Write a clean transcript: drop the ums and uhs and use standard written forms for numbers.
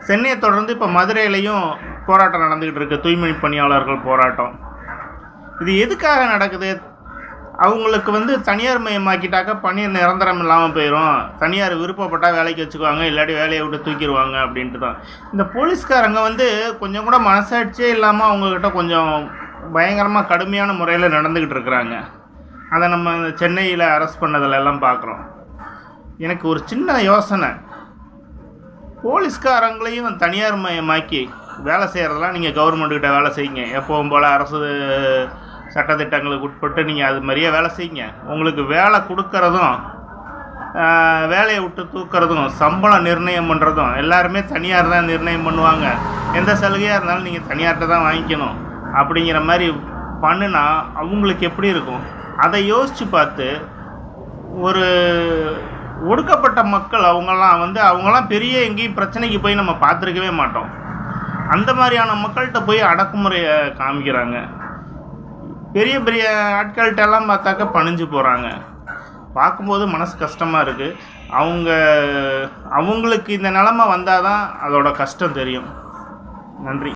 சென்னையை தொடர்ந்து இப்போ மதுரையிலையும் போராட்டம் நடந்துக்கிட்டு இருக்குது, தூய்மை பணியாளர்கள் போராட்டம். இது எதுக்காக நடக்குது? அவங்களுக்கு தனியார் மயமாக்கிட்டாக்கா பணி நிரந்தரம் இல்லாமல் போயிடும், தனியார் விருப்பப்பட்டால் வேலைக்கு வச்சுக்குவாங்க, இல்லாட்டி வேலையை விட்டு தூக்கிடுவாங்க அப்படின்ட்டு தான். இந்த போலீஸ்காரங்க கொஞ்சம் கூட மனசாட்சியே இல்லாமல் அவங்கக்கிட்ட கொஞ்சம் பயங்கரமாக கடுமையான முறையில் நடந்துக்கிட்டு இருக்கிறாங்க. அதை நம்ம சென்னையில் அரெஸ்ட் பண்ணதிலெல்லாம் பார்க்குறோம். எனக்கு ஒரு சின்ன யோசனை, போலீஸ்காரங்களையும் தனியார் மயமாக்கி வேலை செய்கிறதெல்லாம் நீங்கள் கவர்மெண்ட்டுக்கிட்ட வேலை செய்யுங்க. எப்பவும் போல் அரசு சட்டத்திட்டங்களுக்கு உட்பட்டு நீங்கள் அது மாதிரியே வேலை செய்யுங்க. உங்களுக்கு வேலை கொடுக்கறதும் வேலையை விட்டு தூக்கிறதும் சம்பளம் நிர்ணயம் பண்ணுறதும் எல்லாருமே தனியார் தான் நிர்ணயம் பண்ணுவாங்க. எந்த சலுகையாக இருந்தாலும் நீங்கள் தனியார்கிட்ட தான் வாங்கிக்கணும் அப்படிங்கிற மாதிரி பண்ணுனா அவங்களுக்கு எப்படி இருக்கும்? அதை யோசித்து பார்த்து ஒரு ஒடுக்கப்பட்ட மக்கள் அவங்கெல்லாம் பெரிய எங்கேயும் பிரச்சனைக்கு போய் நம்ம பார்த்துருக்கவே மாட்டோம். அந்த மாதிரியான மக்கள்கிட்ட போய் அடக்குமுறையை காமிக்கிறாங்க. பெரிய பெரிய ஆட்கள்கிட்டெல்லாம் பார்த்தாக்க பணிஞ்சு போகிறாங்க. பார்க்கும்போது மனசு கஷ்டமாக இருக்குது. அவங்களுக்கு இந்த நிலமை வந்தால் தான் அதோட கஷ்டம் தெரியும். நன்றி.